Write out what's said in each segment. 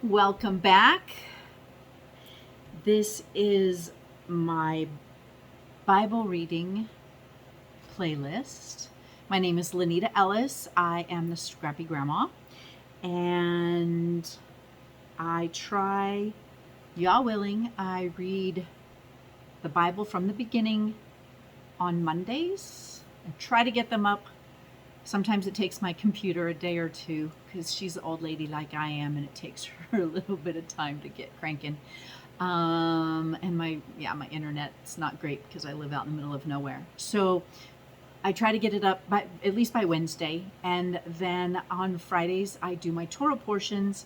Welcome back. This is my Bible reading playlist. My name is Lenita Ellis. I am the Scrappy Grandma, and I try, y'all willing, I read the Bible from the beginning on Mondays. I try to get them up. Sometimes it takes my computer a day or two because she's an old lady like I am, and it takes her a little bit of time to get cranking. And my internet's not great because I live out in the middle of nowhere. So I try to get it up by at least by Wednesday, and then on Fridays I do my Torah portions,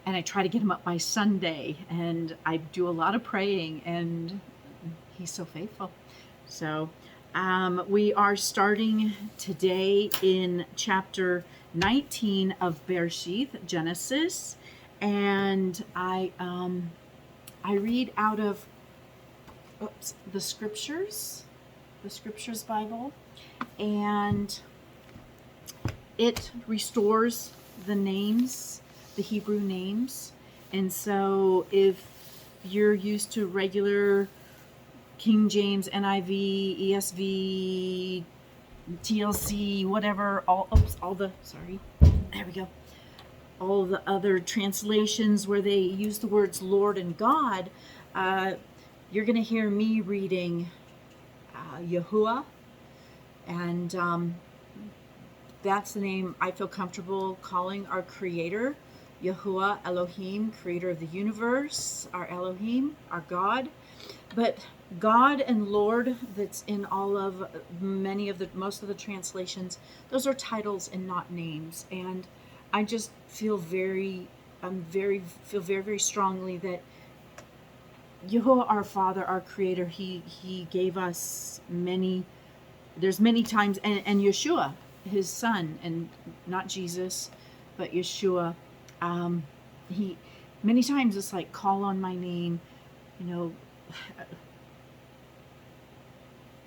and I try to get them up by Sunday. And I do a lot of praying, and He's so faithful. So we are starting today in chapter 19 of Bereshith, Genesis, and I read out of the Scriptures Bible, and it restores the names, the Hebrew names. And so if you're used to regular King James, NIV, ESV, TLC, whatever, all the other translations where they use the words Lord and God, you're going to hear me reading Yahuwah, and that's the name I feel comfortable calling our Creator, Yahuwah Elohim, Creator of the universe, our Elohim, our God. But God and Lord, that's in most of the translations, those are titles and not names. And I just feel very strongly that Yahuwah, our Father, our Creator, He gave us there's many times, and Yeshua, His Son, and not Jesus, but Yeshua, He, many times it's like, call on my name,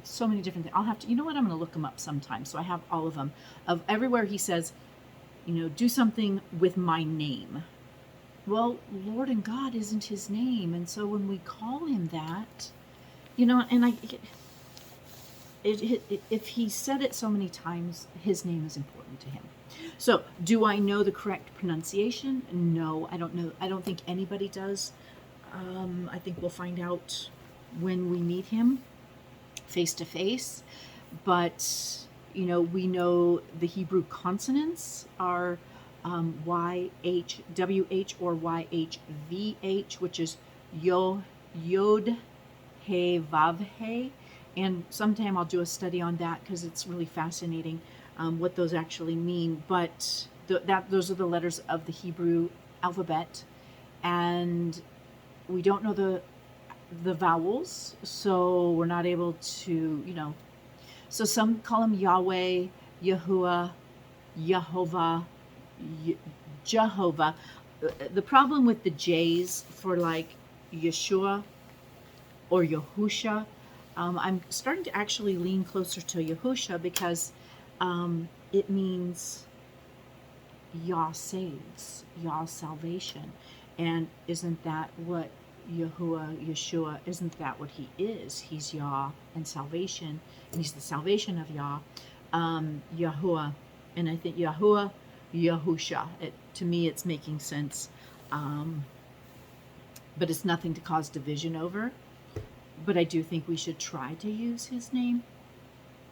so many different things. I'll have to, I'm going to look them up sometime. So I have all of them. Of everywhere He says, do something with my name. Well, Lord and God isn't His name. And so when we call Him that, and if He said it so many times, His name is important to Him. So do I know the correct pronunciation? No, I don't know. I don't think anybody does. I think we'll find out when we meet Him face to face. But, we know the Hebrew consonants are YH, WH, or YHVH, which is Yod, He, Vav, He. And sometime I'll do a study on that because it's really fascinating what those actually mean. But those are the letters of the Hebrew alphabet. And we don't know the vowels, so we're not able to, so some call Him Yahweh, Yahuwah, Yehovah, Jehovah. The problem with the J's for like Yeshua or Yahusha, I'm starting to actually lean closer to Yahusha because it means Yah saves, Yah salvation. And isn't that what Yahuwah, Yeshua, isn't that what He is? He's Yah and salvation, and He's the salvation of Yah, Yahuwah. And I think Yahuwah, Yahusha. To me, it's making sense. But it's nothing to cause division over. But I do think we should try to use His name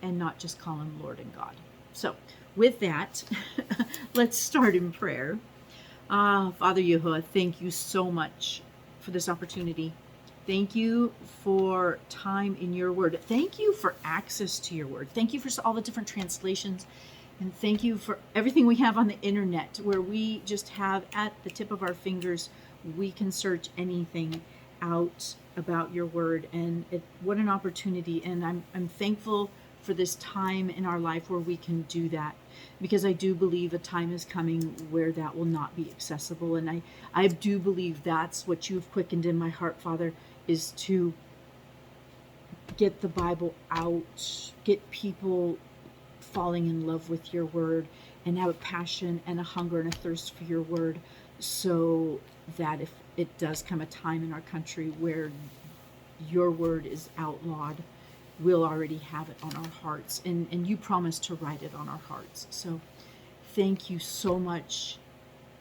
and not just call Him Lord and God. So with that, let's start in prayer. Father Yahuwah, thank you so much for this opportunity. Thank you for time in your word. Thank you for access to your word. Thank you for all the different translations. And thank you for everything we have on the internet, where we just have at the tip of our fingers, we can search anything out about your word. And what an opportunity. And I'm thankful for this time in our life where we can do that, because I do believe a time is coming where that will not be accessible. And I do believe that's what you've quickened in my heart, Father, is to get the Bible out, get people falling in love with your word, and have a passion and a hunger and a thirst for your word, so that if it does come a time in our country where your word is outlawed, we'll already have it on our hearts. And you promised to write it on our hearts. So thank you so much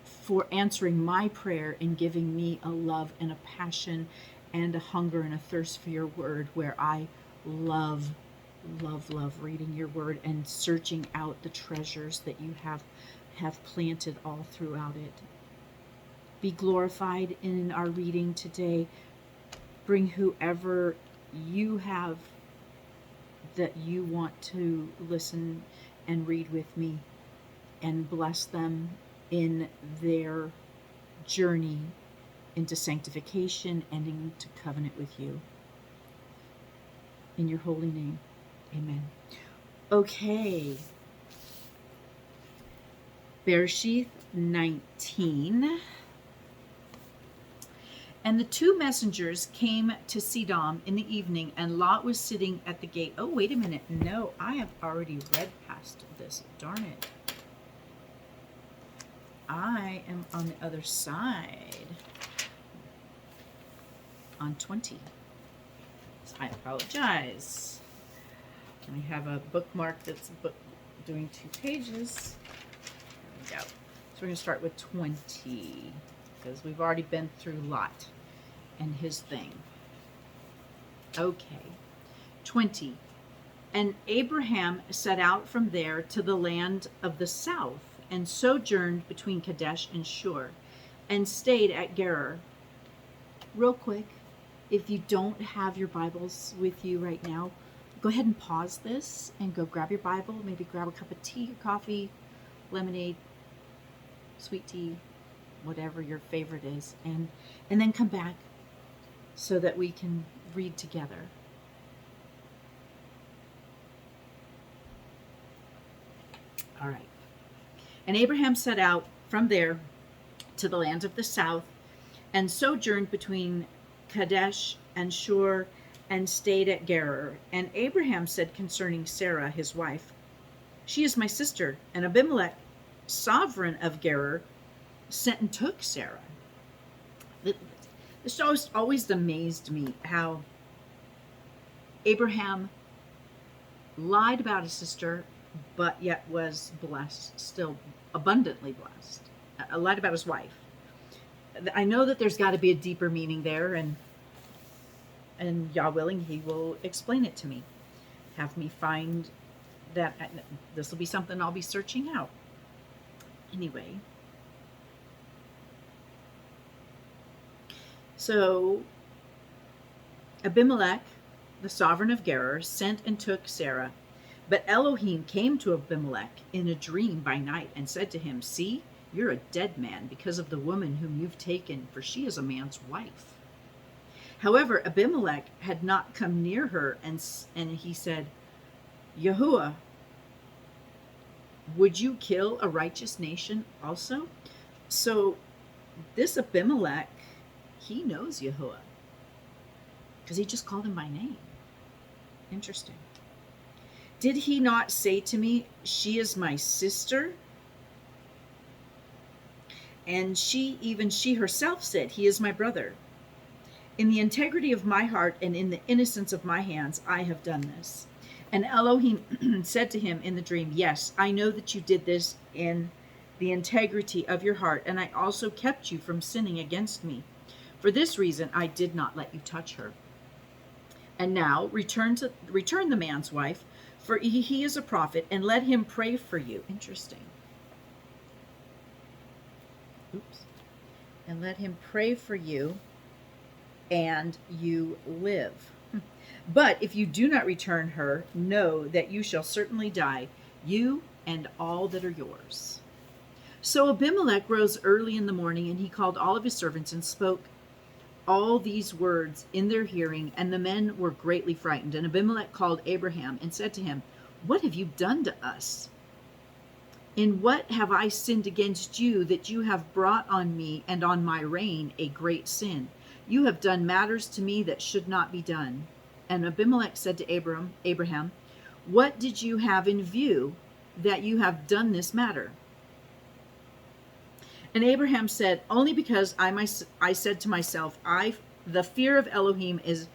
for answering my prayer and giving me a love and a passion and a hunger and a thirst for your word, where I love, love reading your word and searching out the treasures that you have planted all throughout it. Be glorified in our reading today. Bring whoever you have that you want to listen and read with me, and bless them in their journey into sanctification and into covenant with you. In your holy name, amen. Okay. Bereshith 19. And the two messengers came to Sedom in the evening, and Lot was sitting at the gate. Oh, wait a minute. No, I have already read past this. Darn it. I am on the other side. On 20. I apologize. I have a bookmark that's doing 2 pages. There we go. So we're going to start with 20, because we've already been through Lot and his thing. Okay. 20. And Abraham set out from there to the land of the south, and sojourned between Kadesh and Shur, and stayed at Gerar. Real quick, if you don't have your Bibles with you right now, go ahead and pause this and go grab your Bible, maybe grab a cup of tea or coffee, lemonade, sweet tea, whatever your favorite is, and then come back so that we can read together. All right. And Abraham set out from there to the land of the south, and sojourned between Kadesh and Shur, and stayed at Gerar. And Abraham said concerning Sarah his wife, "She is my sister." And Abimelech, sovereign of Gerar, sent and took Sarah. This always amazed me, how Abraham lied about his sister, but yet was blessed, still abundantly blessed. Lied about his wife. I know that there's got to be a deeper meaning there, and Yah willing, he will explain it to me. Have me find that. This will be something I'll be searching out. Anyway. So Abimelech, the sovereign of Gerar, sent and took Sarah. But Elohim came to Abimelech in a dream by night and said to him, "See, you're a dead man because of the woman whom you've taken, for she is a man's wife." However, Abimelech had not come near her, and he said, "Yahuwah, would you kill a righteous nation also?" So this Abimelech, he knows Yahuwah, because he just called him by name. Interesting. "Did he not say to me, 'She is my sister'?" And she herself said, "He is my brother. In the integrity of my heart and in the innocence of my hands, I have done this." And Elohim said to him in the dream, "Yes, I know that you did this in the integrity of your heart, and I also kept you from sinning against me. For this reason, I did not let you touch her. And now return the man's wife, for he is a prophet, and let him pray for you." Interesting. Oops. "And let him pray for you, and you live. But if you do not return her, know that you shall certainly die, you and all that are yours." So Abimelech rose early in the morning, and he called all of his servants and spoke all these words in their hearing, and the men were greatly frightened. And Abimelech called Abraham and said to him, "What have you done to us? In what have I sinned against you, that you have brought on me and on my reign a great sin? You have done matters to me that should not be done." And Abimelech said to Abraham, "What did you have in view that you have done this matter?" And Abraham said, only because I said to myself, the fear of Elohim is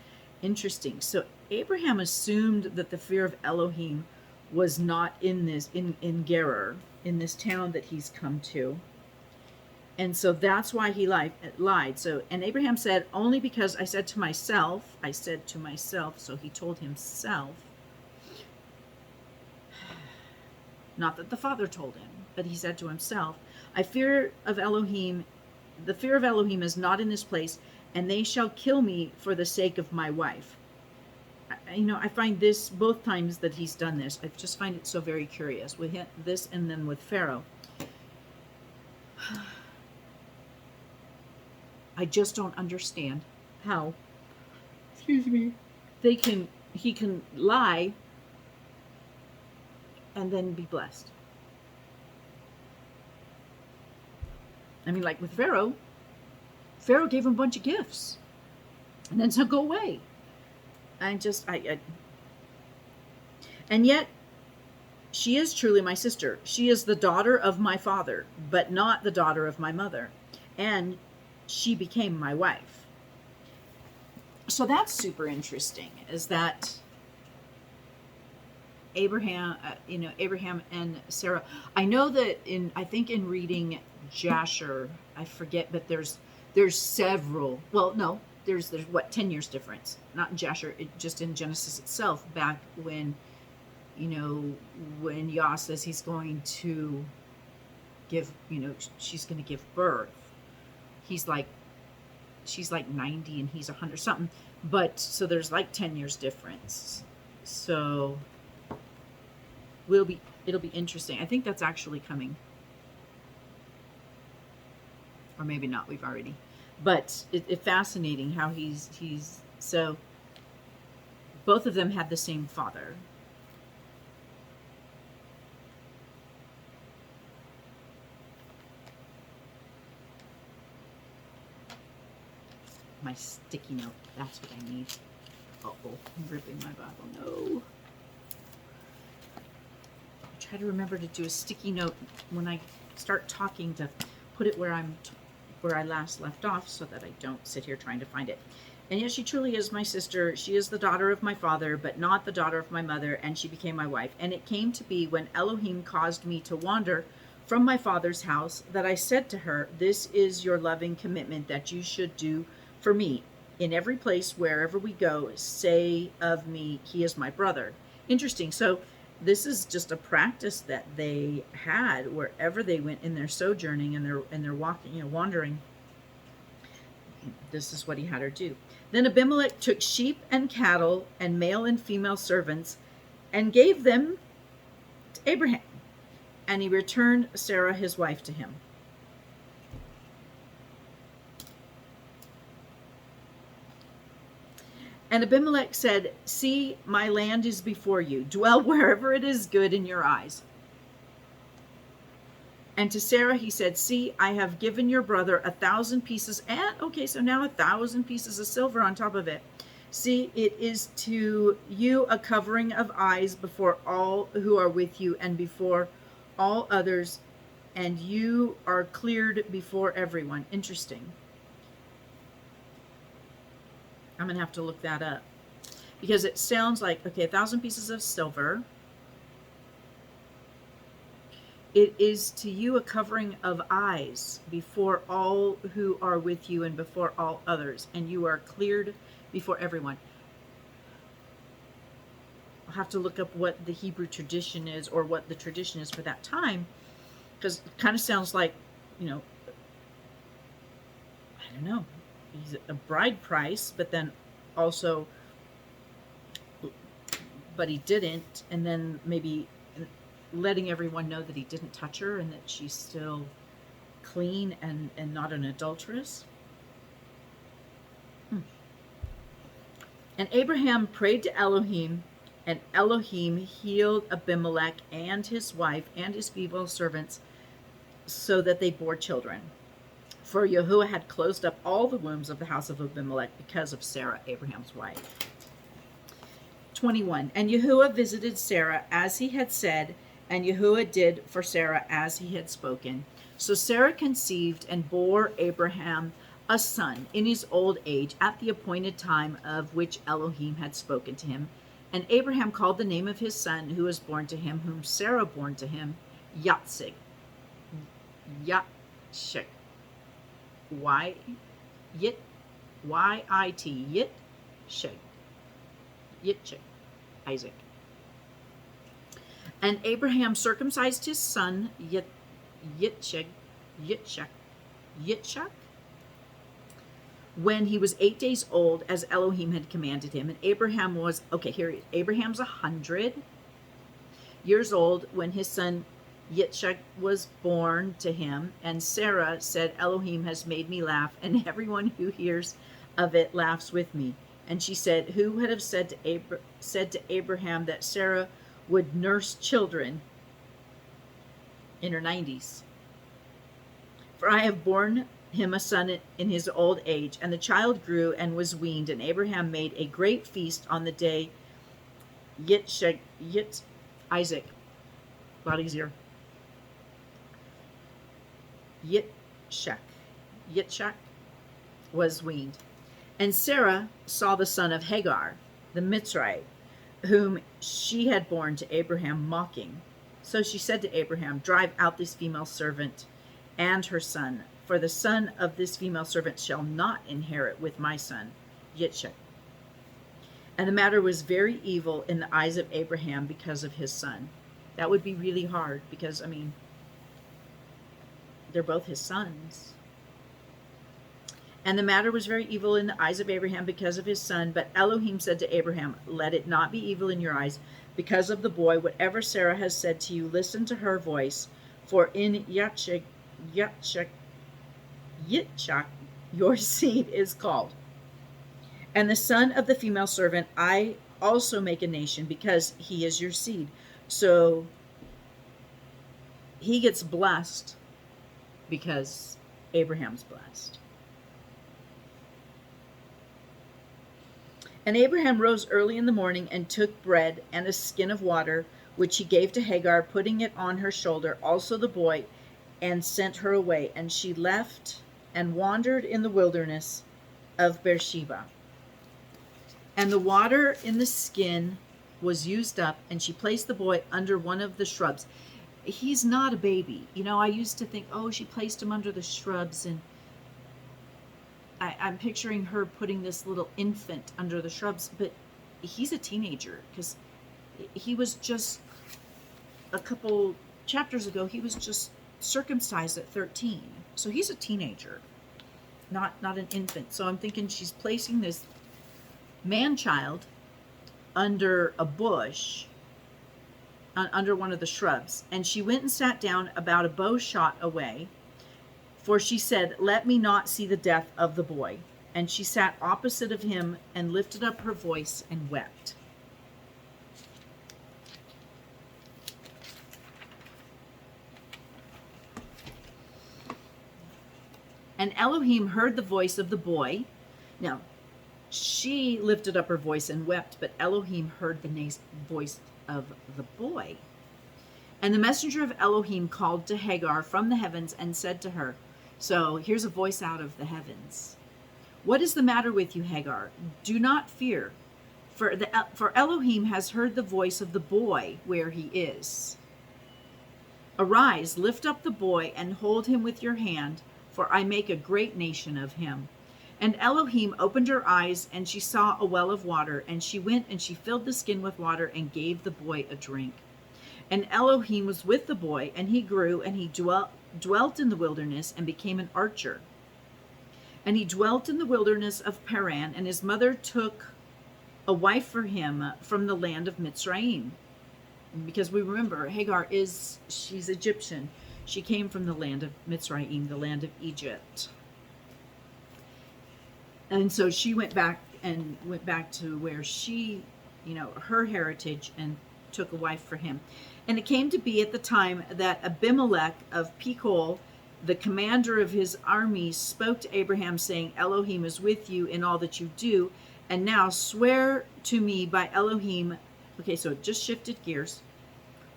interesting. So Abraham assumed that the fear of Elohim was not in Gerar, in this town that he's come to. And so that's why he lied. So, and Abraham said, only because I said to myself, so he told himself, not that the father told him, but he said to himself, the fear of Elohim is not in this place, and they shall kill me for the sake of my wife. I find this, both times that he's done this, I just find it so very curious with this and then with Pharaoh. I just don't understand how, he can lie and then be blessed. I mean, like with Pharaoh gave him a bunch of gifts and then said, go away. And yet she is truly my sister. She is the daughter of my father, but not the daughter of my mother. And she became my wife. So that's super interesting, is that Abraham and Sarah. I know that I think in reading Jasher, I forget, but there's several. Well, no, there's what, 10 years difference. Not in Jasher, just in Genesis itself. Back when, when Yah says he's going to give, she's going to give birth. She's like 90 and he's 100 something. But so there's like 10 years difference. So it'll be interesting. I think that's actually coming, or maybe not. We've already, but it's fascinating how he's so. Both of them had the same father. My sticky note. That's what I need. Uh-oh, I'm ripping my Bible. No. Try to remember to do a sticky note when I start talking, to put it where I last left off, so that I don't sit here trying to find it. And yes, she truly is my sister. She is the daughter of my father, but not the daughter of my mother, and she became my wife. And it came to be, when Elohim caused me to wander from my father's house, that I said to her, this is your loving commitment that you should do for me. In every place, wherever we go, say of me, he is my brother. Interesting. So this is just a practice that they had wherever they went in their sojourning and their walking, wandering. This is what he had her do. Then Abimelech took sheep and cattle and male and female servants and gave them to Abraham, and he returned Sarah his wife to him. And Abimelech said, see, my land is before you. Dwell wherever it is good in your eyes. And to Sarah he said, see, I have given your brother 1,000 pieces. And, okay, so now 1,000 pieces of silver on top of it. See, it is to you a covering of eyes before all who are with you and before all others. And you are cleared before everyone. Interesting. I'm going to have to look that up, because it sounds like, okay, 1,000 pieces of silver. It is to you a covering of eyes before all who are with you and before all others, and you are cleared before everyone. I'll have to look up what the Hebrew tradition is, or what the tradition is for that time, because it kind of sounds like, I don't know. He's a bride price, but then also, but he didn't, and then maybe letting everyone know that he didn't touch her and that she's still clean and not an adulteress. And Abraham prayed to Elohim, and Elohim healed Abimelech and his wife and his female servants, so that they bore children. For Yahuwah had closed up all the wombs of the house of Abimelech because of Sarah, Abraham's wife. 21. And Yahuwah visited Sarah as he had said, and Yahuwah did for Sarah as he had spoken. So Sarah conceived and bore Abraham a son in his old age at the appointed time of which Elohim had spoken to him. And Abraham called the name of his son who was born to him, whom Sarah bore to him, Yatsig. Yatshik. Y Yit Y-I-T Yit Shig. Yitchik. Isaac. And Abraham circumcised his son Yitshak when he was 8 days old, as Elohim had commanded him. And Abraham was, okay, here he is. Abraham's 100 years old when his son Yitzchak was born to him. And Sarah said, Elohim has made me laugh, and everyone who hears of it laughs with me. And she said, who would have said to Abraham that Sarah would nurse children in her 90s? For I have borne him a son in his old age. And the child grew and was weaned, and Abraham made a great feast on the day Isaac, a lot easier, Yitzchak was weaned. And Sarah saw the son of Hagar, the Mitzrayite, whom she had borne to Abraham, mocking. So she said to Abraham, drive out this female servant and her son, for the son of this female servant shall not inherit with my son, Yitzchak. And the matter was very evil in the eyes of Abraham because of his son. That would be really hard because, I mean, they're both his sons. And the matter was very evil in the eyes of Abraham because of his son. But Elohim said to Abraham, let it not be evil in your eyes because of the boy. Whatever Sarah has said to you, listen to her voice. For in Yitzchak, your seed is called. And the son of the female servant, I also make a nation because he is your seed. So he gets blessed because Abraham's blessed. And Abraham rose early in the morning and took bread and a skin of water, which he gave to Hagar, putting it on her shoulder, also the boy, and sent her away. And she left and wandered in the wilderness of Beersheba. And the water in the skin was used up, and she placed the boy under one of the shrubs. He's not a baby. You know, I used to think, oh, she placed him under the shrubs, and I'm picturing her putting this little infant under the shrubs, but he's a teenager because he was just a couple chapters ago, he was just circumcised at 13. So he's a teenager, not an infant. So I'm thinking she's placing this man-child under a bush, under one of the shrubs. And she went and sat down about a bow shot away, for she said, let me not see the death of the boy. And she sat opposite of him and lifted up her voice and wept. And Elohim heard the voice of the boy. Now, she lifted up her voice and wept, but Elohim heard the voice of the boy. And the messenger of Elohim called to Hagar from the heavens and said to her, so here's a voice out of the heavens. What is the matter with you, Hagar? Do not fear, for Elohim has heard the voice of the boy where he is. Arise, lift up the boy and hold him with your hand, for I make a great nation of him. And Elohim opened her eyes, and she saw a well of water, and she went and she filled the skin with water and gave the boy a drink. And Elohim was with the boy, and he grew, and he dwelt in the wilderness and became an archer. And he dwelt in the wilderness of Paran, and his mother took a wife for him from the land of Mitzrayim. Because we remember, Hagar she's Egyptian. She came from the land of Mitzrayim, the land of Egypt. And so she went back to where she, her heritage, and took a wife for him. And it came to be at the time that Abimelech of Pekol, the commander of his army, spoke to Abraham, saying, Elohim is with you in all that you do. And now swear to me by Elohim. Okay, so it just shifted gears.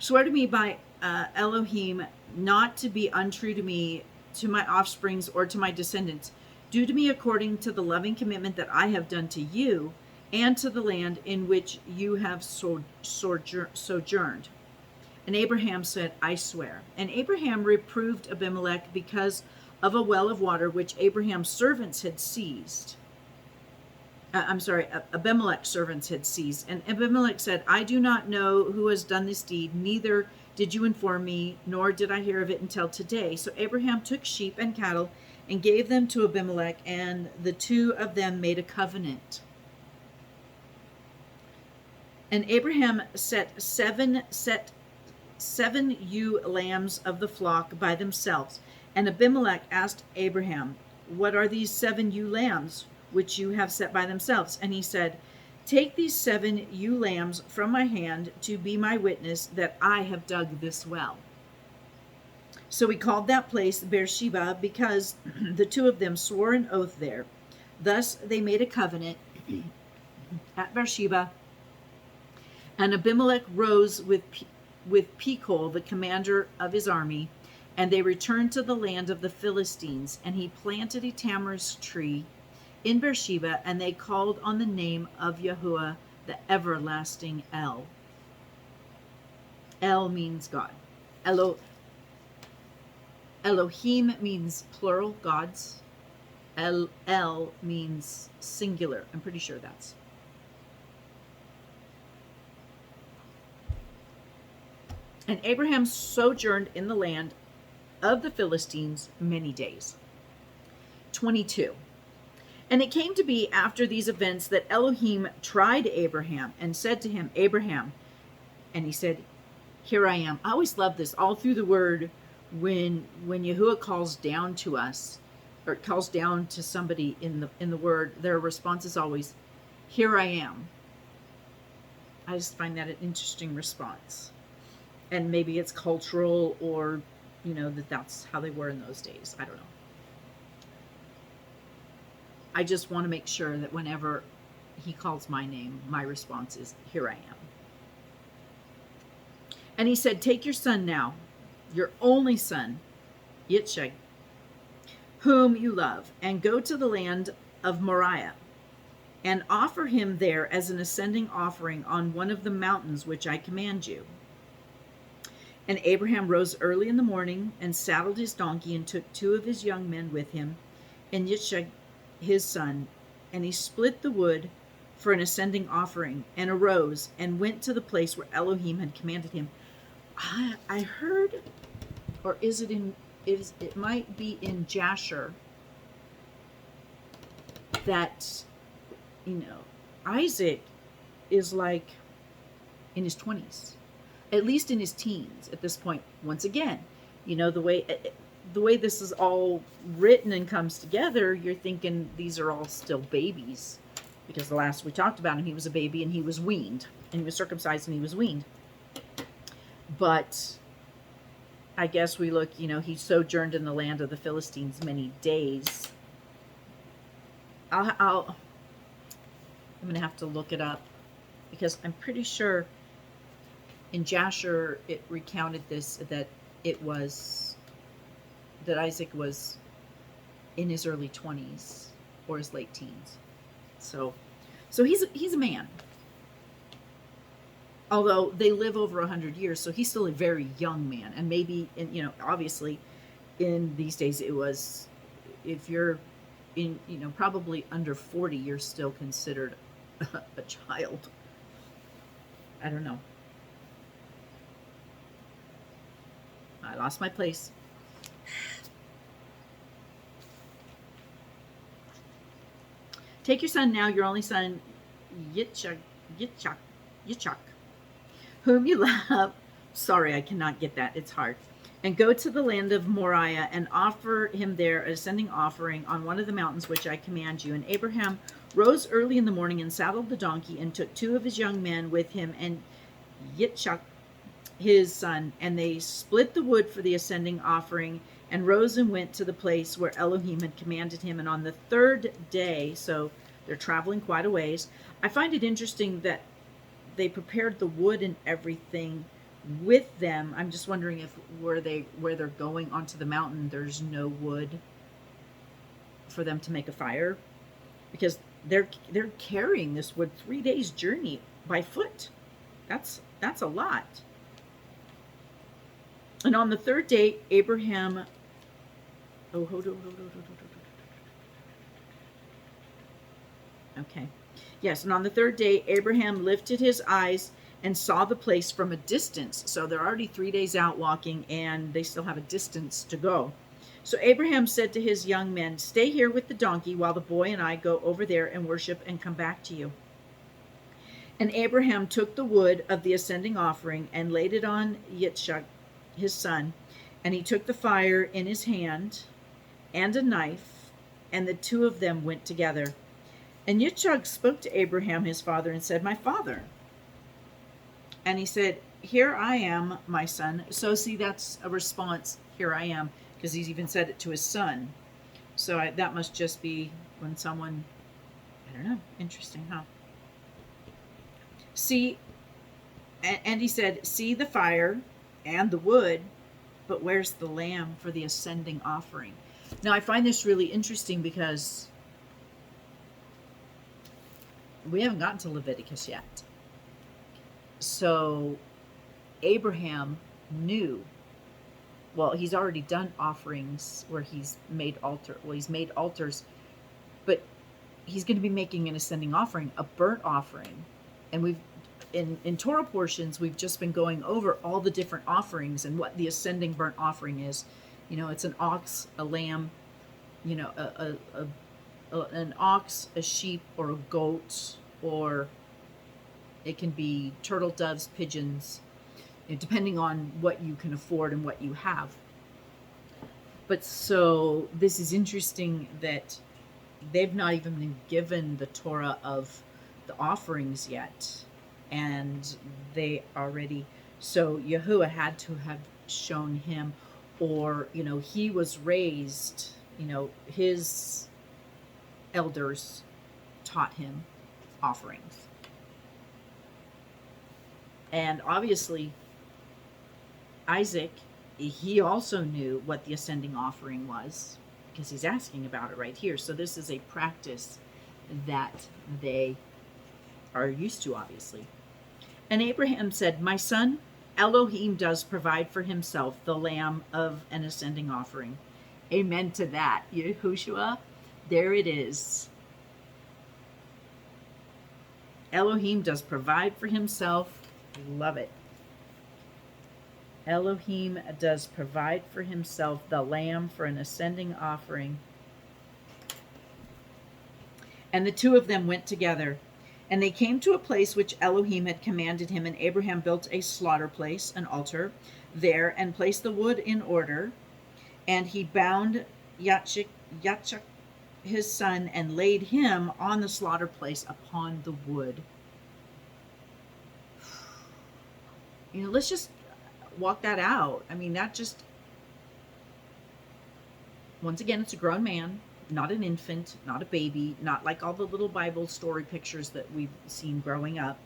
Swear to me by Elohim not to be untrue to me, to my offsprings, or to my descendants. Do to me according to the loving commitment that I have done to you and to the land in which you have sojourned. And Abraham said, I swear. And Abraham reproved Abimelech because of a well of water which Abraham's servants had seized. Abimelech's servants had seized. And Abimelech said, I do not know who has done this deed, neither did you inform me, nor did I hear of it until today. So Abraham took sheep and cattle and gave them to Abimelech, and the two of them made a covenant. And Abraham set seven ewe lambs of the flock by themselves. And Abimelech asked Abraham, what are these 7 ewe lambs which you have set by themselves? And he said, take these 7 ewe lambs from my hand to be my witness that I have dug this well. So he called that place Bereshith because the two of them swore an oath there. Thus they made a covenant at Bereshith. And Abimelech rose with Phicol, the commander of his army, and they returned to the land of the Philistines. And he planted a tamarisk tree in Bereshith, and they called on the name of Yahuwah, the everlasting El. El means God. Elohim means plural, gods. El means singular. I'm pretty sure that's. And Abraham sojourned in the land of the Philistines many days. 22. And it came to be after these events that Elohim tried Abraham and said to him, Abraham. And he said, here I am. I always love this. All through the word, when Yahuwah calls down to us, or calls down to somebody in the word, their response is always, here I am. I just find that an interesting response. And maybe it's cultural, or, that's how they were in those days. I don't know. I just want to make sure that whenever he calls my name, my response is, here I am. And he said, take your son now, your only son, Yitzchak, whom you love, and go to the land of Moriah, and offer him there as an ascending offering on one of the mountains which I command you. And Abraham rose early in the morning and saddled his donkey and took 2 of his young men with him and Yitzchak his son, and he split the wood for an ascending offering and arose and went to the place where Elohim had commanded him. I heard, or it might be in Jasher, that, Isaac is like in his 20s. At least in his teens at this point. Once again, the way this is all written and comes together, you're thinking these are all still babies, because the last we talked about him, he was a baby and he was weaned, and he was circumcised and he was weaned. But I guess we look, he sojourned in the land of the Philistines many days. I'm gonna have to look it up, because I'm pretty sure in Jasher, it recounted this, that Isaac was in his early 20s or his late teens. So he's a man. Although they live over 100 years, so he's still a very young man. And maybe, obviously, in these days, it was, if you're in, probably under 40, you're still considered a child. I don't know. I lost my place. Take your son now, your only son, Yitzchak, whom you love. Sorry, I cannot get that. It's hard. And go to the land of Moriah and offer him there a ascending offering on one of the mountains which I command you. And Abraham rose early in the morning and saddled the donkey and took 2 of his young men with him and Yitzchak his son, and they split the wood for the ascending offering and rose and went to the place where Elohim had commanded him. And on the 3rd day, so they're traveling quite a ways, I find it interesting that they prepared the wood and everything with them. I'm just wondering if where they're going onto the mountain, there's no wood for them to make a fire, because they're carrying this wood 3 days journey by foot. That's a lot. And on the third day, Abraham. Oh, hold on. Okay. Yes, and on the third day, Abraham lifted his eyes and saw the place from a distance. So they're already 3 days out walking, and they still have a distance to go. So Abraham said to his young men, "Stay here with the donkey while the boy and I go over there and worship and come back to you." And Abraham took the wood of the ascending offering and laid it on Yitzchak, his son, and he took the fire in his hand and a knife, and the two of them went together. And Yitzchak spoke to Abraham, his father, and said, "My father." And he said, "Here I am, my son." So see, that's a response, "Here I am," because he's even said it to his son. So that must just be when someone, I don't know, interesting, huh? See, and he said, "See the fire and the wood, but where's the lamb for the ascending offering?" Now, I find this really interesting because we haven't gotten to Leviticus yet. So Abraham knew, well, he's already done offerings where he's made altars, but he's going to be making an ascending offering, a burnt offering. And we've in Torah portions, we've just been going over all the different offerings and what the ascending burnt offering is. It's an ox, a lamb, an ox, a sheep, or a goat, or it can be turtle doves, pigeons, depending on what you can afford and what you have. But so this is interesting that they've not even been given the Torah of the offerings yet, and they already, so Yahuwah had to have shown him, or he was raised, his elders taught him offerings. And obviously Isaac, he also knew what the ascending offering was, because he's asking about it right here. So this is a practice that they are used to, obviously. And Abraham said, "My son, Elohim does provide for himself the lamb of an ascending offering." Amen to that, Yahushua. There it is. Elohim does provide for himself. Love it. Elohim does provide for himself the lamb for an ascending offering. And the two of them went together. And they came to a place which Elohim had commanded him, and Abraham built a slaughter place, an altar, there, and placed the wood in order. And he bound Yitzchak, his son, and laid him on the slaughter place upon the wood. Let's just walk that out. I mean, that just, once again, it's a grown man. Not an infant, not a baby, not like all the little Bible story pictures that we've seen growing up.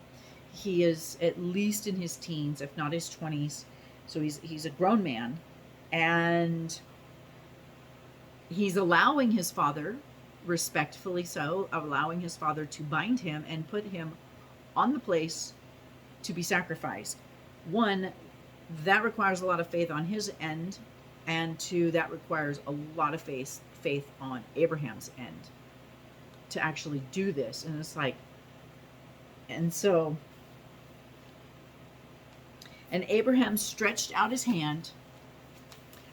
He is at least in his teens, if not his 20s. So he's a grown man, and he's allowing his father, respectfully so, allowing his father to bind him and put him on the place to be sacrificed. One, that requires a lot of faith on his end, and two, that requires a lot of faith on Abraham's end to actually do this. And it's like, and Abraham stretched out his hand,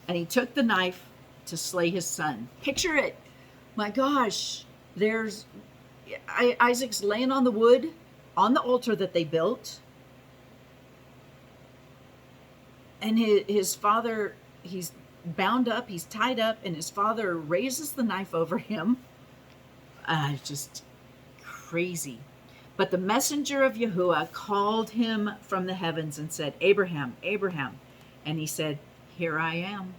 and he took the knife to slay his son. Picture it. My gosh, there's Isaac's laying on the wood on the altar that they built, and his father, he's bound up, he's tied up, and his father raises the knife over him. Just crazy. But the messenger of Yahuwah called him from the heavens and said, "Abraham, Abraham." And he said, "Here I am."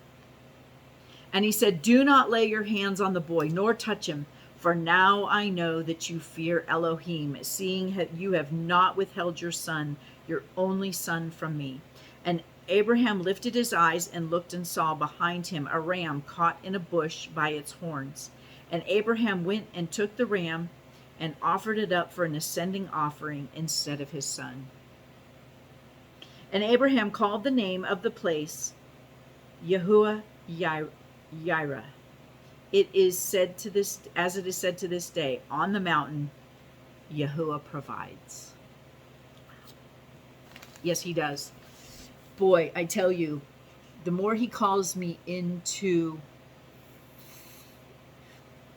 And he said, "Do not lay your hands on the boy, nor touch him, for now I know that you fear Elohim, seeing you have not withheld your son, your only son, from me. And Abraham lifted his eyes and looked and saw behind him a ram caught in a bush by its horns. And Abraham went and took the ram and offered it up for an ascending offering instead of his son. And Abraham called the name of the place Yahuwah Yireh. It is said to this, as it is said to this day, on the mountain, Yahuwah provides. Yes, he does. Boy, I tell you, the more he calls me into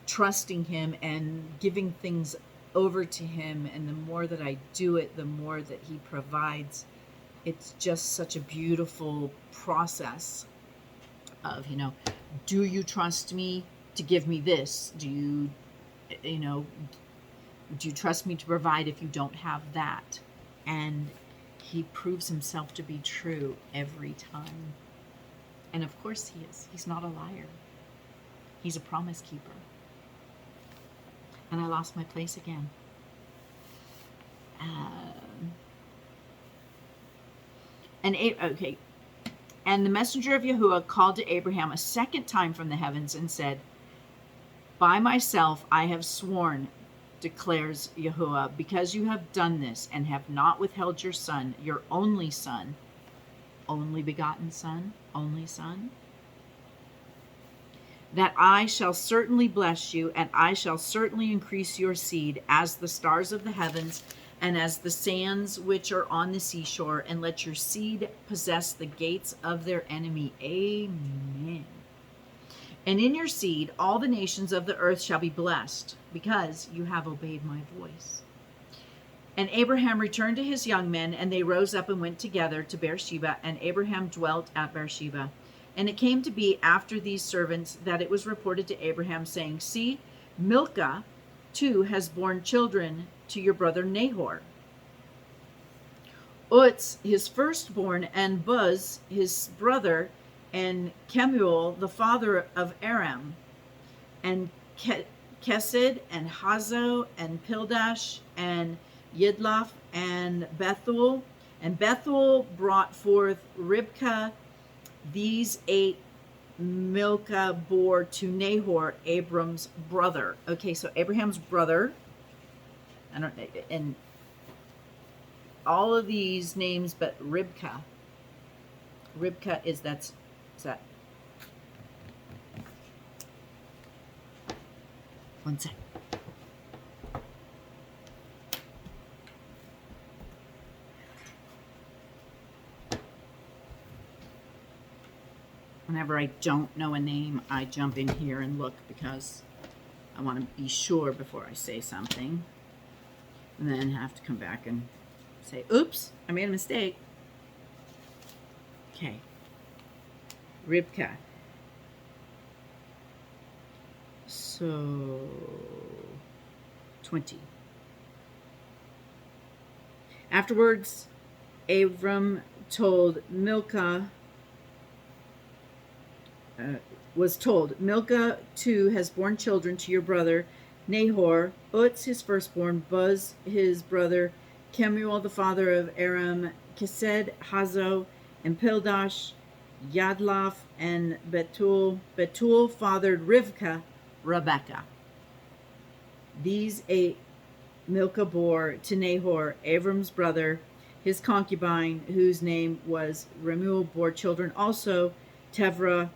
trusting him and giving things over to him, and the more that I do it, the more that he provides. It's just such a beautiful process of, do you trust me to give me this? Do you trust me to provide if you don't have that? And he proves himself to be true every time. And of course he is. He's not a liar. He's a promise keeper. And I lost my place again. And the messenger of Yahuwah called to Abraham a second time from the heavens and said, by myself I have sworn, declares Yahuwah, because you have done this and have not withheld your son, your only son, only begotten son, only son, that I shall certainly bless you, and I shall certainly increase your seed as the stars of the heavens and as the sands which are on the seashore, and let your seed possess the gates of their enemy. Amen. And in your seed all the nations of the earth shall be blessed, because you have obeyed my voice. And Abraham returned to his young men, and they rose up and went together to Beersheba, and Abraham dwelt at Beersheba. And it came to be after these servants that it was reported to Abraham, saying, see, Milcah too has borne children to your brother Nahor. Uz his firstborn, and Buz his brother, and Kemuel the father of Aram, and Kesed, and Hazo, and Pildash, and Yidlaf, and Bethuel. And Bethuel brought forth Ribkah. These 8 Milcah bore to Nahor, Abram's brother. Okay, so Abraham's brother, and all of these names, but Ribkah. Ribkah is that. One sec. Whenever I don't know a name, I jump in here and look, because I want to be sure before I say something, and then have to come back and say, oops, I made a mistake. Okay. Ribkah. So 20. Afterwards, Abram told Milcah, Milcah too has borne children to your brother Nahor, Uz his firstborn, Buz his brother, Kemuel the father of Aram, Kesed, Hazo, and Pildash, Yadlaf, and Bethuel. Bethuel fathered Rebekah. These 8 Milcah bore to Nahor, Abram's brother, his concubine, whose name was Remuel, bore children also, Tevra,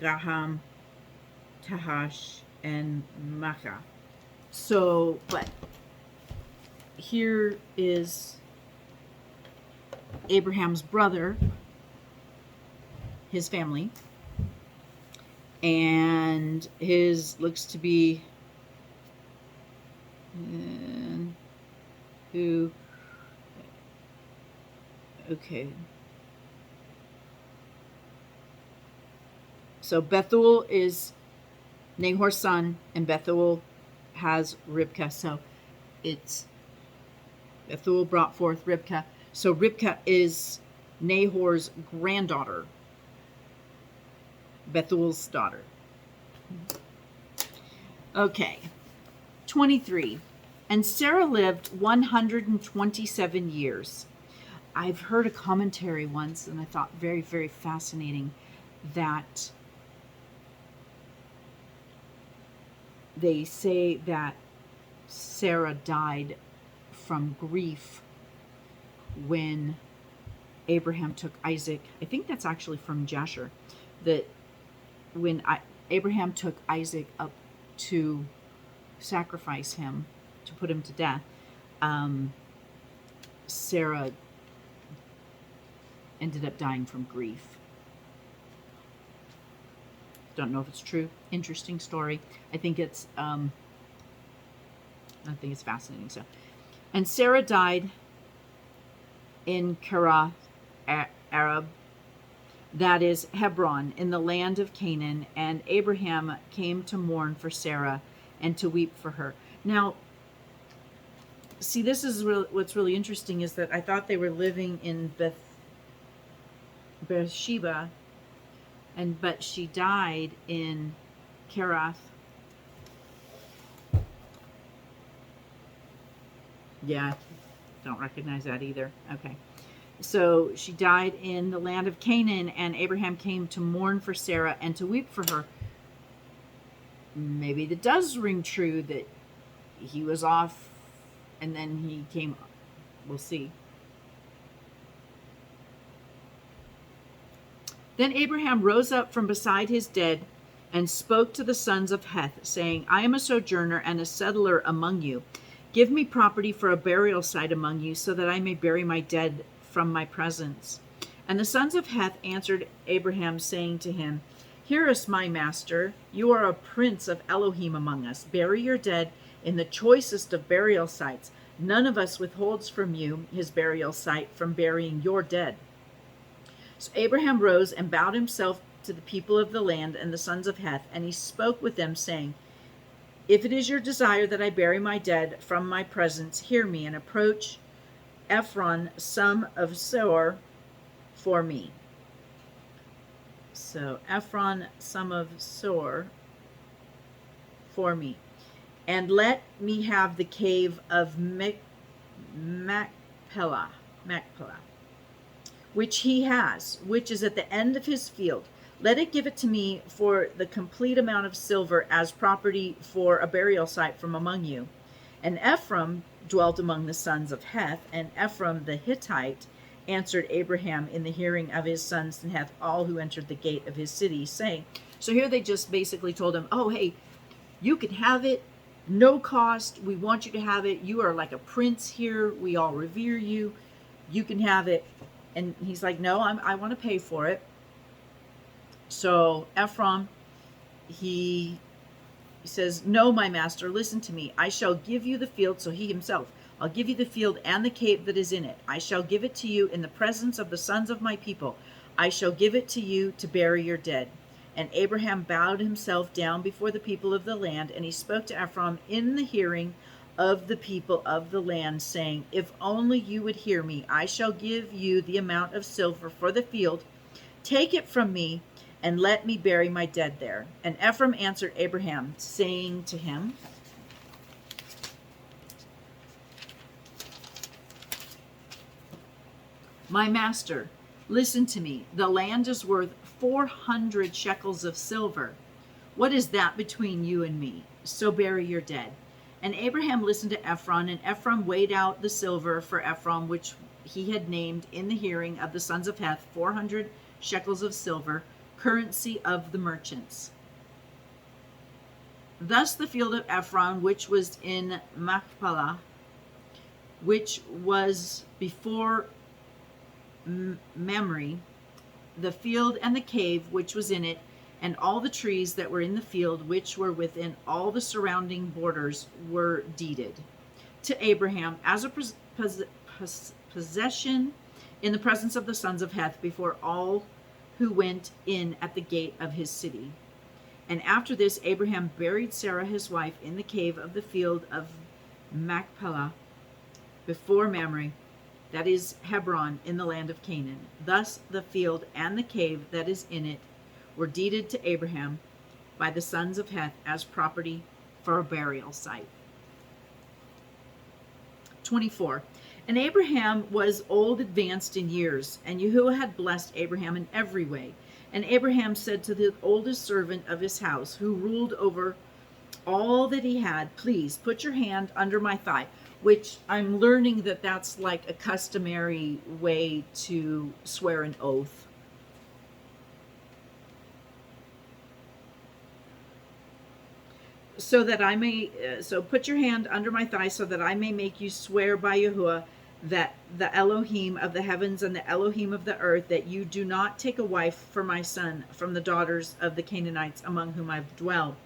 Gaham, Tahash, and Makkah. So, but here is Abraham's brother, his family, and his looks to be so Bethuel is Nahor's son, and Bethuel has Ribkah. So it's Bethuel brought forth Ribkah. So Ribkah is Nahor's granddaughter, Bethuel's daughter. Okay, 23. And Sarah lived 127 years. I've heard a commentary once, and I thought very, very fascinating, that they say that Sarah died from grief when Abraham took Isaac. I think that's actually from Jasher, that when Abraham took Isaac up to sacrifice him, to put him to death, Sarah ended up dying from grief. Don't know if it's true. Interesting story. I think it's fascinating. So, and Sarah died in Kirath Arab, that is Hebron, in the land of Canaan, and Abraham came to mourn for Sarah and to weep for her. Now, see, this is what's really interesting, is that I thought they were living in Beersheba, but she died in Kirath. Yeah, don't recognize that either. Okay. So she died in the land of Canaan, and Abraham came to mourn for Sarah and to weep for her. Maybe that does ring true, that he was off and then he came. We'll see. Then Abraham rose up from beside his dead and spoke to the sons of Heth, saying, I am a sojourner and a settler among you. Give me property for a burial site among you, so that I may bury my dead from my presence. And the sons of Heth answered Abraham, saying to him, Hear us, my master. You are a prince of Elohim among us. Bury your dead in the choicest of burial sites. None of us withholds from you his burial site from burying your dead. So Abraham rose and bowed himself to the people of the land and the sons of Heth, and he spoke with them, saying, If it is your desire that I bury my dead from my presence, hear me, and approach Ephron, son of Soar, for me. So Ephron, son of Soar, for me. And let me have the cave of Machpelah, which he has, which is at the end of his field. Let it give it to me for the complete amount of silver as property for a burial site from among you. And Ephraim dwelt among the sons of Heth, and Ephraim the Hittite answered Abraham in the hearing of his sons and Heth, all who entered the gate of his city, saying, so here they just basically told him, oh, hey, you can have it, no cost, we want you to have it, you are like a prince here, we all revere you, you can have it. And he's like, no, I want to pay for it. So Ephraim, he says, no, my master, listen to me. I shall give you the field. So he himself, I'll give you the field and the cave that is in it. I shall give it to you in the presence of the sons of my people. I shall give it to you to bury your dead. And Abraham bowed himself down before the people of the land, and he spoke to Ephraim in the hearing of the people of the land, saying, if only you would hear me, I shall give you the amount of silver for the field. Take it from me, and let me bury my dead there. And Ephraim answered Abraham, saying to him, my master, listen to me. The land is worth 400 shekels of silver. What is that between you and me? So bury your dead. And Abraham listened to Ephron, and Ephron weighed out the silver for Ephron, which he had named in the hearing of the sons of Heth, 400 shekels of silver, currency of the merchants. Thus the field of Ephron, which was in Machpelah, which was before Mamre, the field and the cave which was in it, and all the trees that were in the field which were within all the surrounding borders, were deeded to Abraham as a possession in the presence of the sons of Heth before all who went in at the gate of his city. And after this, Abraham buried Sarah his wife in the cave of the field of Machpelah before Mamre, that is Hebron, in the land of Canaan. Thus the field and the cave that is in it were deeded to Abraham by the sons of Heth as property for a burial site. 24. And Abraham was old, advanced in years, and Yahuwah had blessed Abraham in every way. And Abraham said to the oldest servant of his house, who ruled over all that he had, please put your hand under my thigh, which I'm learning that that's like a customary way to swear an oath. So that I may, so put your hand under my thigh so that I may make you swear by Yahuwah, that the Elohim of the heavens and the Elohim of the earth, that you do not take a wife for my son from the daughters of the Canaanites among whom I've dwelled,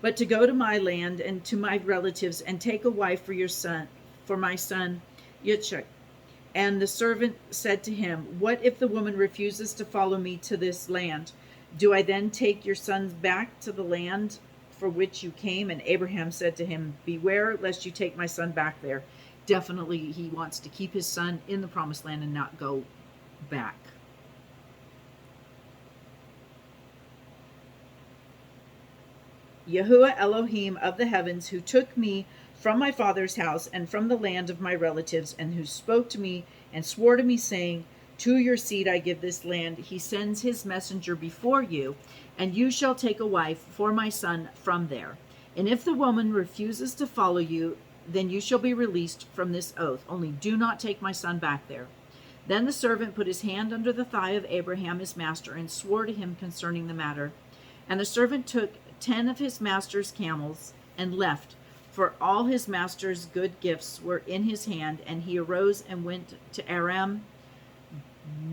but to go to my land and to my relatives and take a wife for your son, for my son Yitzchak. And the servant said to him, what if the woman refuses to follow me to this land? Do I then take your sons back to the land for which you came? And Abraham said to him, beware lest you take my son back there. Definitely he wants to keep his son in the promised land and not go back. Yahuwah Elohim of the heavens, who took me from my father's house and from the land of my relatives, and who spoke to me and swore to me, saying, to your seed I give this land, he sends his messenger before you, and you shall take a wife for my son from there. And if the woman refuses to follow you, then you shall be released from this oath. Only do not take my son back there. Then the servant put his hand under the thigh of Abraham his master, and swore to him concerning the matter. And the servant took 10 of his master's camels and left, for all his master's good gifts were in his hand. And he arose and went to Aram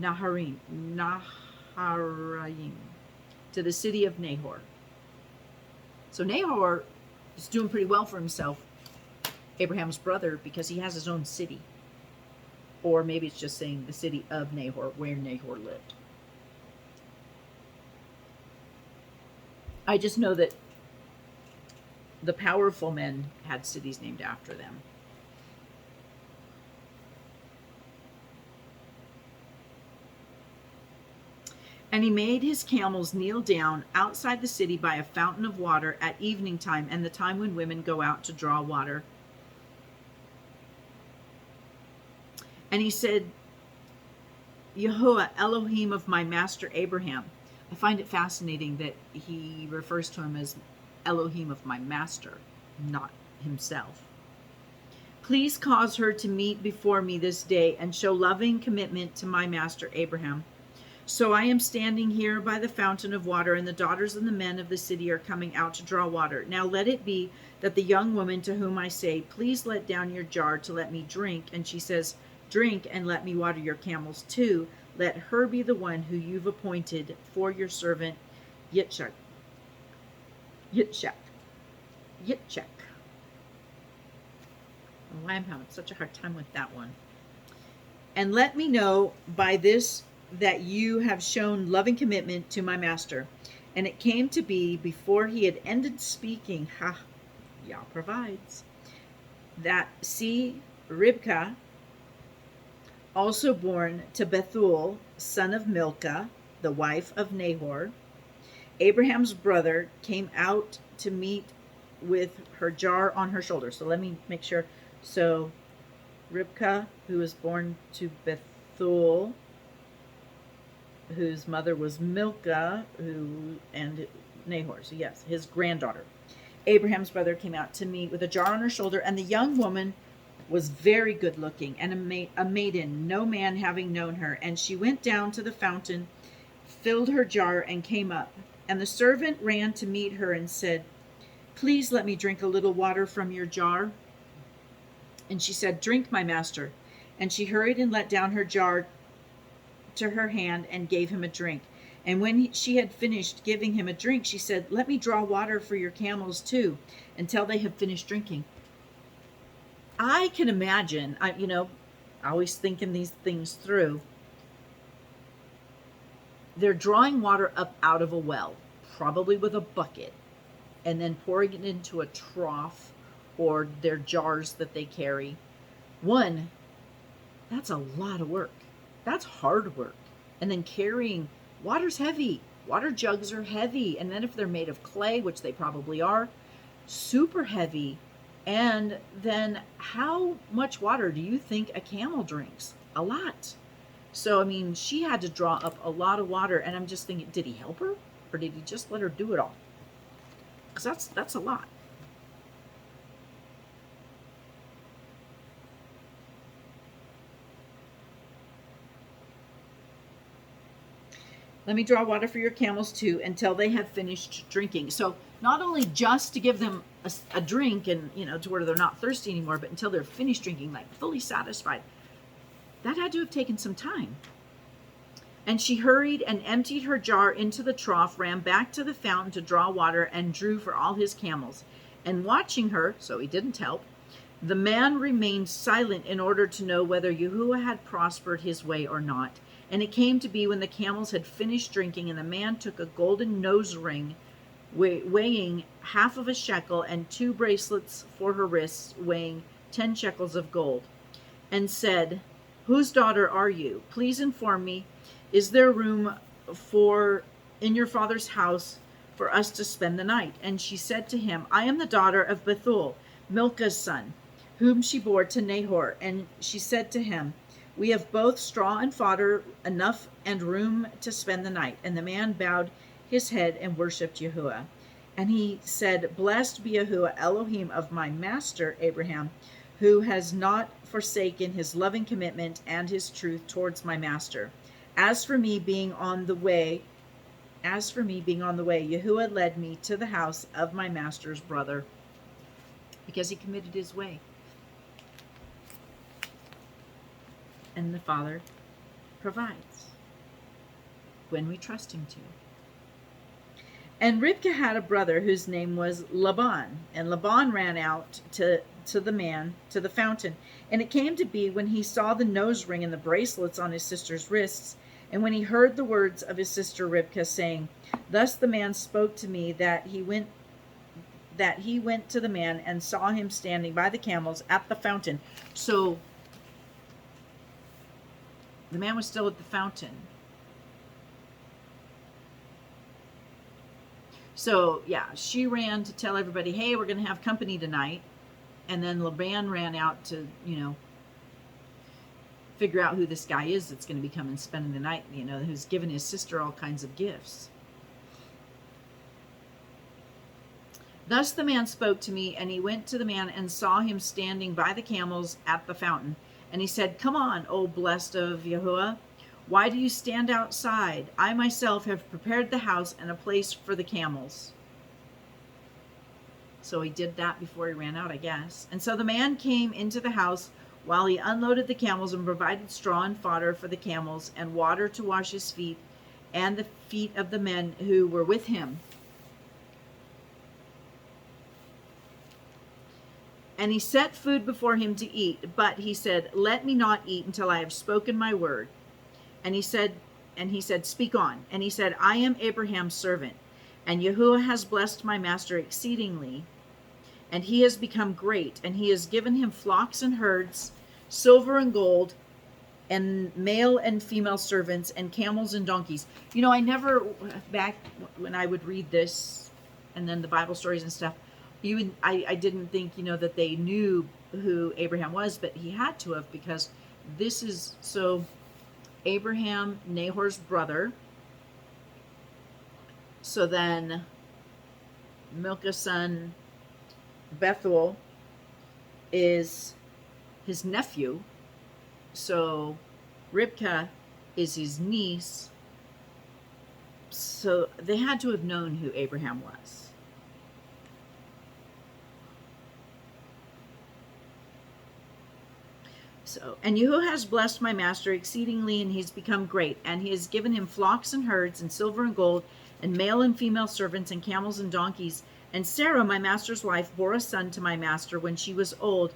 Naharaim, to the city of Nahor. So Nahor is doing pretty well for himself, Abraham's brother, because he has his own city. Or maybe it's just saying the city of Nahor, where Nahor lived. I just know that the powerful men had cities named after them. And he made his camels kneel down outside the city by a fountain of water at evening time, and the time when women go out to draw water. And he said, Yahuwah, Elohim of my master Abraham. I find it fascinating that he refers to him as Elohim of my master, not himself. Please cause her to meet before me this day and show loving commitment to my master Abraham. So I am standing here by the fountain of water, and the daughters and the men of the city are coming out to draw water. Now let it be that the young woman to whom I say, please let down your jar to let me drink, and she says, drink and let me water your camels too, let her be the one who you've appointed for your servant Yitzchak. Oh, I'm having such a hard time with that one. And let me know by this that you have shown loving commitment to my master. And it came to be, before he had ended speaking, Yah provides, that see, Ribkah, also born to Bethuel, son of Milcah, the wife of Nahor, Abraham's brother, came out to meet with her jar on her shoulder. So let me make sure. So Ribkah, who was born to Bethuel, whose mother was Milcah, and Nahor. So yes, his granddaughter. Abraham's brother came out to meet with a jar on her shoulder, and the young woman was very good looking and a maiden, no man having known her. And she went down to the fountain, filled her jar, and came up. And the servant ran to meet her and said, please let me drink a little water from your jar. And she said, drink, my master. And she hurried and let down her jar to her hand and gave him a drink. And when she had finished giving him a drink, she said, let me draw water for your camels too, until they have finished drinking. I can imagine, always thinking these things through. They're drawing water up out of a well, probably with a bucket, and then pouring it into a trough or their jars that they carry. One, that's a lot of work. That's hard work. And then carrying, water's heavy. Water jugs are heavy. And then if they're made of clay, which they probably are, super heavy. And then how much water do you think a camel drinks? A lot. So, I mean, she had to draw up a lot of water. And I'm just thinking, did he help her? Or did he just let her do it all? Because that's a lot. Let me draw water for your camels too until they have finished drinking. So not only just to give them a drink and, to where they're not thirsty anymore, but until they're finished drinking, like fully satisfied. That had to have taken some time. And she hurried and emptied her jar into the trough, ran back to the fountain to draw water, and drew for all his camels. And watching her, so he didn't help, the man remained silent in order to know whether Yahuwah had prospered his way or not. And it came to be when the camels had finished drinking, and the man took a golden nose ring weighing half of a shekel, and 2 bracelets for her wrists weighing 10 shekels of gold, and said, "Whose daughter are you? Please inform me. Is there room in your father's house for us to spend the night?" And she said to him, "I am the daughter of Bethuel, Milcah's son, whom she bore to Nahor." And she said to him, "We have both straw and fodder enough and room to spend the night." And the man bowed his head and worshipped Yahuwah. And he said, "Blessed be Yahuwah, Elohim of my master Abraham, who has not forsaken his loving commitment and his truth towards my master. As for me being on the way, Yahuwah led me to the house of my master's brother," because he committed his way. And the Father provides when we trust him to. And Rivkah had a brother whose name was Laban, and Laban ran out to the fountain. And it came to be when he saw the nose ring and the bracelets on his sister's wrists, and when he heard the words of his sister Rivkah, saying, "Thus the man spoke to me," that he went to the man and saw him standing by the camels at the fountain. So the man was still at the fountain. So yeah, she ran to tell everybody, "Hey, we're going to have company tonight." And then Laban ran out to, figure out who this guy is that's going to be coming spending the night, who's given his sister all kinds of gifts. "Thus the man spoke to me, and he went to the man and saw him standing by the camels at the fountain. And he said, 'Come on, O blessed of Yahuwah. Why do you stand outside? I myself have prepared the house and a place for the camels.'" So he did that before he ran out, I guess. And so the man came into the house while he unloaded the camels and provided straw and fodder for the camels and water to wash his feet and the feet of the men who were with him. And he set food before him to eat, but he said, "Let me not eat until I have spoken my word." And he said, "Speak on." And he said, "I am Abraham's servant, and Yahuwah has blessed my master exceedingly, and he has become great, and he has given him flocks and herds, silver and gold, and male and female servants, and camels and donkeys." I never, back when I would read this, and then the Bible stories and stuff, I didn't think, that they knew who Abraham was, but he had to have, because this is, so Abraham, Nahor's brother. So then Milcah's son Bethuel is his nephew. So Rivkah is his niece. So they had to have known who Abraham was. So, "And Yahuwah has blessed my master exceedingly, and he's become great, and he has given him flocks and herds, and silver and gold, and male and female servants, and camels and donkeys. And Sarah, my master's wife, bore a son to my master when she was old,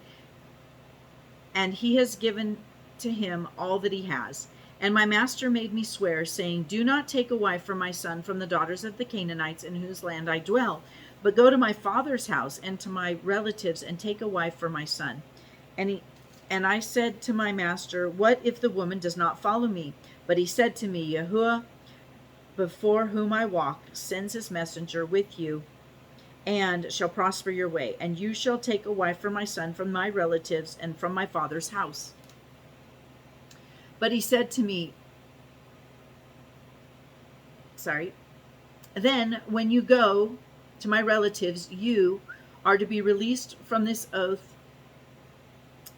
and he has given to him all that he has. And my master made me swear, saying, 'Do not take a wife for my son from the daughters of the Canaanites in whose land I dwell, but go to my father's house and to my relatives and take a wife for my son.' And I said to my master, 'What if the woman does not follow me?' But he said to me, 'Yahuwah, before whom I walk, sends his messenger with you, and shall prosper your way. And you shall take a wife for my son from my relatives and from my father's house. But he said to me, then when you go to my relatives, you are to be released from this oath.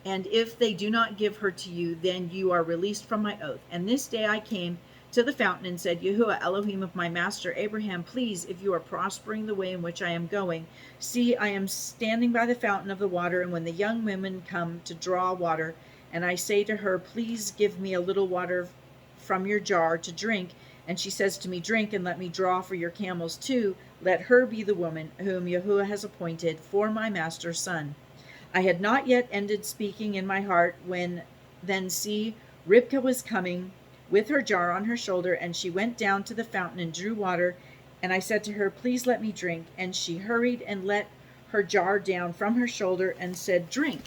And if they do not give her to you, then you are released from my oath. And this day I came to the fountain and said, Yahuwah, Elohim of my master Abraham, please, if you are prospering the way in which I am going, see, I am standing by the fountain of the water. And when the young women come to draw water, and I say to her, please give me a little water from your jar to drink, and she says to me, drink, and let me draw for your camels too, let her be the woman whom Yahuwah has appointed for my master's son. I had not yet ended speaking in my heart when then see, Ribkah was coming with her jar on her shoulder, and she went down to the fountain and drew water. And I said to her, please let me drink. And she hurried and let her jar down from her shoulder and said, drink,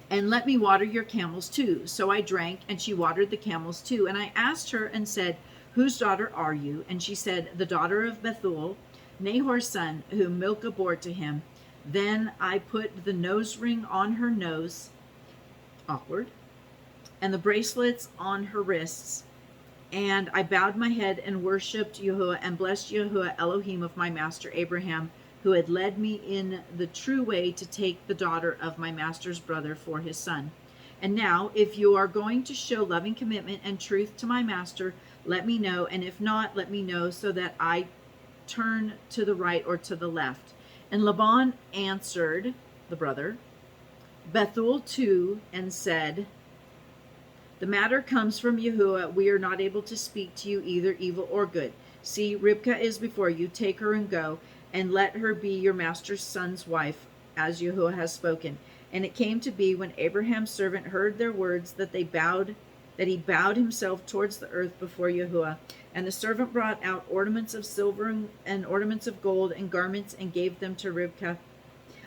and let me water your camels too. So I drank, and she watered the camels too. And I asked her and said, whose daughter are you? And she said, the daughter of Bethuel, Nahor's son, whom Milcah bore to him. Then I put the nose ring on her nose, awkward, and the bracelets on her wrists. And I bowed my head and worshipped Yahuwah and blessed Yahuwah, Elohim of my master Abraham, who had led me in the true way to take the daughter of my master's brother for his son. And now, if you are going to show loving commitment and truth to my master, let me know. And if not, let me know so that I turn to the right or to the left. And Laban answered the brother, Bethuel too, and said, the matter comes from Yahuwah. We are not able to speak to you either evil or good. See, Ribkah is before you. Take her and go, and let her be your master's son's wife, as Yahuwah has spoken. And it came to be, when Abraham's servant heard their words, that he bowed himself towards the earth before Yahuwah. And the servant brought out ornaments of silver and ornaments of gold and garments and gave them to Ribkah.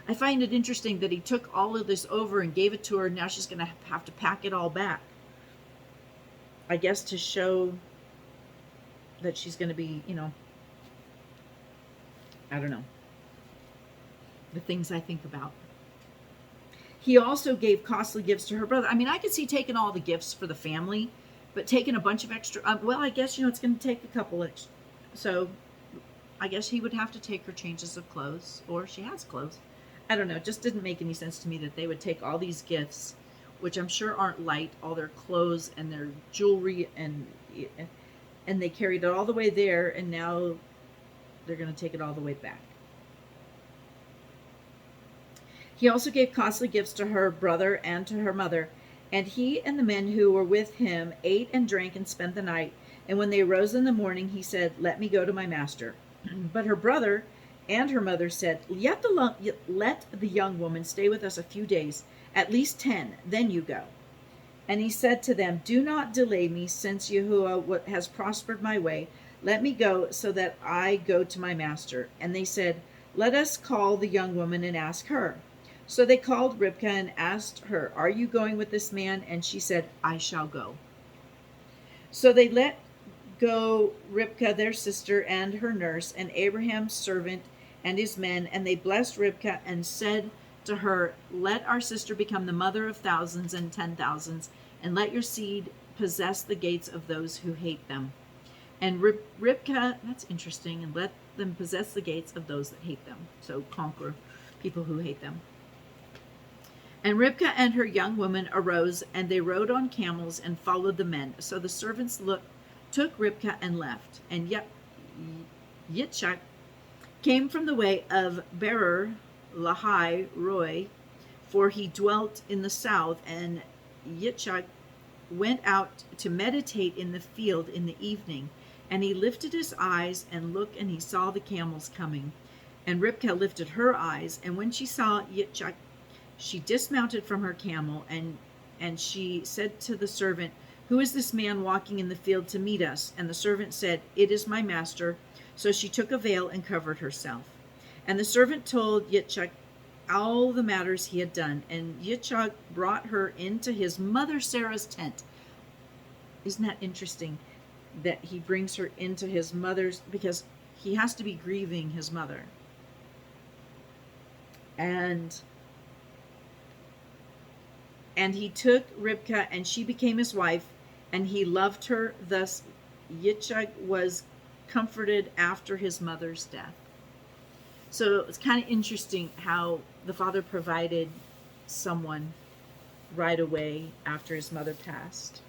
I find it interesting that he took all of this over and gave it to her. Now she's going to have to pack it all back. I guess to show that she's going to be, I don't know, the things I think about. He also gave costly gifts to her brother. I mean, I could see taking all the gifts for the family, but taking a bunch of extra, well, I guess, it's going to take a couple extra. So I guess he would have to take her changes of clothes, or she has clothes. I don't know. It just didn't make any sense to me that they would take all these gifts, which I'm sure aren't light, all their clothes and their jewelry, and they carried it all the way there, and now they're going to take it all the way back. He also gave costly gifts to her brother and to her mother, and he and the men who were with him ate and drank and spent the night. And when they arose in the morning, he said, let me go to my master. But her brother and her mother said, let the young woman stay with us a few days, at least 10, then you go. And he said to them, do not delay me, since Yahuwah has prospered my way. Let me go, so that I go to my master. And they said, let us call the young woman and ask her. So they called Ribkah and asked her, are you going with this man? And she said, I shall go. So they let go Ribkah, their sister, and her nurse, and Abraham's servant and his men. And they blessed Ribkah and said to her, let our sister become the mother of thousands and 10,000s, and let your seed possess the gates of those who hate them. And Ribkah, that's interesting, and let them possess the gates of those that hate them. So conquer people who hate them. And Ribkah and her young woman arose, and they rode on camels and followed the men. So the servants took Ribkah and left. And Yitzchak came from the way of Berer Lahai Roi, for he dwelt in the south. And Yitzchak went out to meditate in the field in the evening. And he lifted his eyes and looked, and he saw the camels coming. And Ribkah lifted her eyes, and when she saw Yitzchak, she dismounted from her camel, and she said to the servant, who is this man walking in the field to meet us? And the servant said, it is my master. So she took a veil and covered herself. And the servant told Yitzchak all the matters he had done. And Yitzchak brought her into his mother Sarah's tent. Isn't that interesting that he brings her into his mother's, because he has to be grieving his mother. And he took Ribkah, and she became his wife, and he loved her. Thus Yitzchak was comforted after his mother's death. So it's kind of interesting how the father provided someone right away after his mother passed.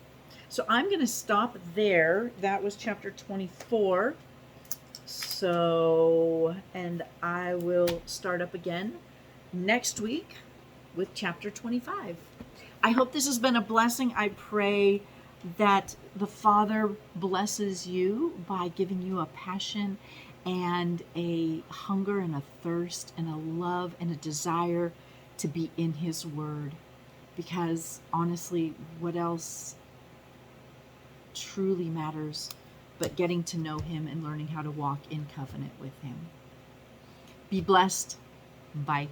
So I'm going to stop there. That was chapter 24. So, and I will start up again next week with chapter 25. I hope this has been a blessing. I pray that the Father blesses you by giving you a passion and a hunger and a thirst and a love and a desire to be in His Word. Because honestly, what else truly matters but getting to know Him and learning how to walk in covenant with Him? Be blessed. Bye.